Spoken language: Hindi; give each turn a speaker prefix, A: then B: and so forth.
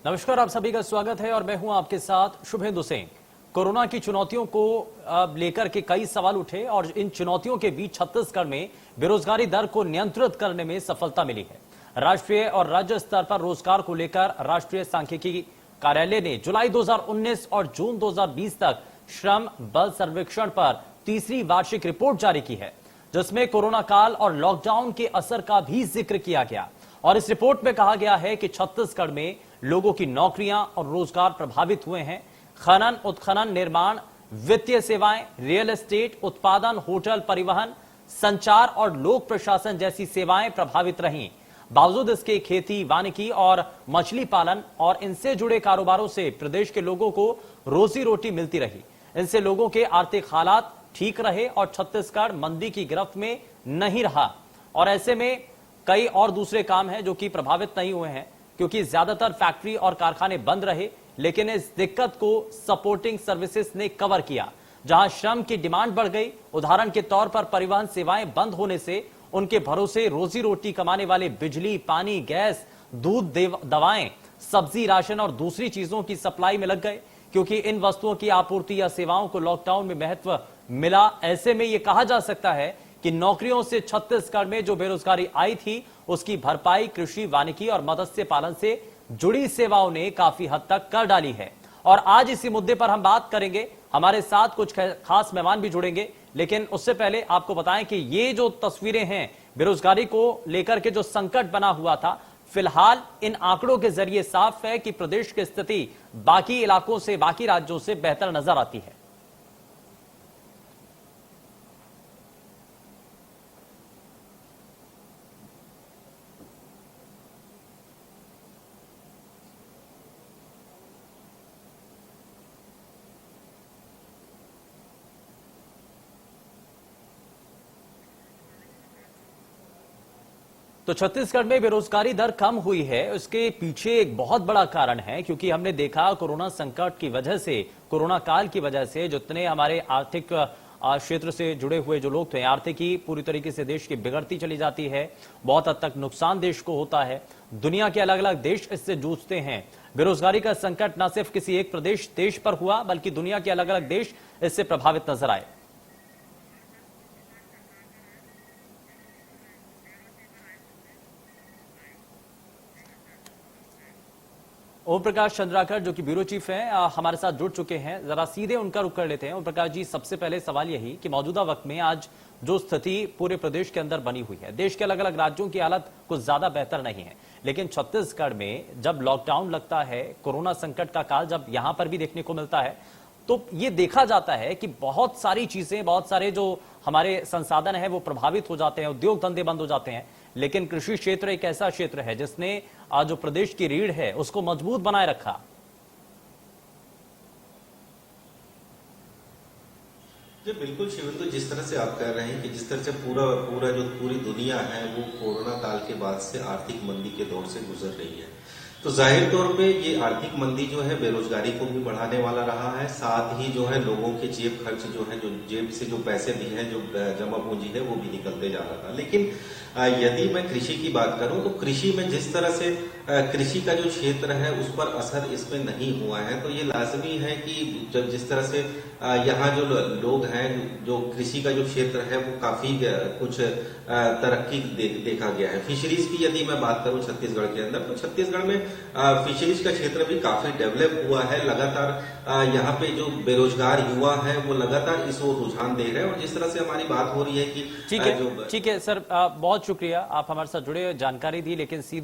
A: नमस्कार, आप सभी का स्वागत है और मैं हूं आपके साथ शुभेंदु सिंह। कोरोना की चुनौतियों को लेकर के कई सवाल उठे और इन चुनौतियों के बीच छत्तीसगढ़ में बेरोजगारी दर को नियंत्रित करने में सफलता मिली है। राष्ट्रीय और राज्य स्तर पर रोजगार को लेकर राष्ट्रीय सांख्यिकी कार्यालय ने जुलाई 2019 और जून 2020 तक श्रम बल सर्वेक्षण पर तीसरी वार्षिक रिपोर्ट जारी की है, जिसमें कोरोना काल और लॉकडाउन के असर का भी जिक्र किया गया। और इस रिपोर्ट में कहा गया है कि छत्तीसगढ़ में लोगों की नौकरियां और रोजगार प्रभावित हुए हैं। खनन, उत्खनन, निर्माण, वित्तीय सेवाएं, रियल एस्टेट, उत्पादन, होटल, परिवहन, संचार और लोक प्रशासन जैसी सेवाएं प्रभावित रहीं। बावजूद इसके खेती, वानिकी और मछली पालन और इनसे जुड़े कारोबारों से प्रदेश के लोगों को रोजी रोटी मिलती रही। इनसे लोगों के आर्थिक हालात ठीक रहे और छत्तीसगढ़ मंदी की गिरफ्त में नहीं रहा। और ऐसे में कई और दूसरे काम हैं जो कि प्रभावित नहीं हुए हैं, क्योंकि ज्यादातर फैक्ट्री और कारखाने बंद रहे। लेकिन इस दिक्कत को सपोर्टिंग सर्विसेज ने कवर किया। जहां श्रम की डिमांड बढ़ गई, उदाहरण के तौर पर परिवहन सेवाएं बंद होने से उनके भरोसे रोजी रोटी कमाने वाले बिजली, पानी, गैस, दूध, दवाएं, सब्जी, राशन और दूसरी चीजों की सप्लाई में लग गए, क्योंकि इन वस्तुओं की आपूर्ति या सेवाओं को लॉकडाउन में महत्व मिला। ऐसे में यह कहा जा सकता है कि नौकरियों से छत्तीसगढ़ में जो बेरोजगारी आई थी, उसकी भरपाई कृषि, वानिकी और मत्स्य पालन से जुड़ी सेवाओं ने काफी हद तक कर डाली है। और आज इसी मुद्दे पर हम बात करेंगे। हमारे साथ कुछ खास मेहमान भी जुड़ेंगे, लेकिन उससे पहले आपको बताएं कि ये जो तस्वीरें हैं बेरोजगारी को लेकर के जो संकट बना हुआ था, फिलहाल इन आंकड़ों के जरिए साफ है कि प्रदेश की स्थिति बाकी इलाकों से, बाकी राज्यों से बेहतर नजर आती है। तो छत्तीसगढ़ में बेरोजगारी दर कम हुई है, उसके पीछे एक बहुत बड़ा कारण है, क्योंकि हमने देखा कोरोना संकट की वजह से, कोरोना काल की वजह से जितने हमारे आर्थिक क्षेत्र से जुड़े हुए जो लोग थे, आर्थिकी पूरी तरीके से देश की बिगड़ती चली जाती है। बहुत हद तक नुकसान देश को होता है। दुनिया के अलग अलग देश इससे जूझते हैं। बेरोजगारी का संकट न सिर्फ किसी एक देश पर हुआ, बल्कि दुनिया के अलग अलग देश इससे प्रभावित नजर आए। ओम प्रकाश चंद्राकर, जो कि ब्यूरो चीफ हैं, हमारे साथ जुड़ चुके हैं। जरा सीधे उनका रुख कर लेते हैं। ओम प्रकाश जी, सबसे पहले सवाल यही कि मौजूदा वक्त में आज जो स्थिति पूरे प्रदेश के अंदर बनी हुई है, देश के अलग अलग राज्यों की हालत कुछ ज्यादा बेहतर नहीं है, लेकिन छत्तीसगढ़ में जब लॉकडाउन लगता है, कोरोना संकट का काल जब यहां पर भी देखने को मिलता है, तो ये देखा जाता है कि बहुत सारी चीजें, बहुत सारे जो हमारे संसाधन है वो प्रभावित हो जाते हैं, उद्योग धंधे बंद हो जाते हैं। लेकिन कृषि क्षेत्र एक ऐसा क्षेत्र है जिसने जो प्रदेश की रीढ़ है उसको मजबूत बनाए रखा।
B: जी बिल्कुल शिवेंदु, जिस तरह से आप कह रहे हैं कि जिस तरह से पूरी दुनिया है वो कोरोना काल के बाद से आर्थिक मंदी के दौर से गुजर रही है, तो जाहिर तौर पे ये आर्थिक मंदी जो है बेरोजगारी को भी बढ़ाने वाला रहा है। साथ ही जो है लोगों के जेब खर्च जो है, जो जेब से जो पैसे भी हैं, जो जमा पूंजी है, वो भी निकलते जा रहा था। लेकिन यदि मैं कृषि की बात करूं तो कृषि में जिस तरह से कृषि का जो क्षेत्र है उस पर असर इसमें नहीं हुआ है, तो ये लाजमी है कि जब जिस तरह से यहाँ जो लोग हैं, जो कृषि का जो क्षेत्र है वो काफी कुछ तरक्की देखा गया है। फिशरीज की यदि मैं बात करूं छत्तीसगढ़ के अंदर, तो छत्तीसगढ़ में फिशरीज का क्षेत्र भी काफी डेवलप हुआ है। लगातार यहाँ पे जो बेरोजगार युवा है वो लगातार इस ओर रुझान दे रहे हैं। और जिस तरह से हमारी बात हो रही है कि
A: ठीक है सर, बहुत शुक्रिया, आप हमारे साथ जुड़े, जानकारी दी। लेकिन सीधे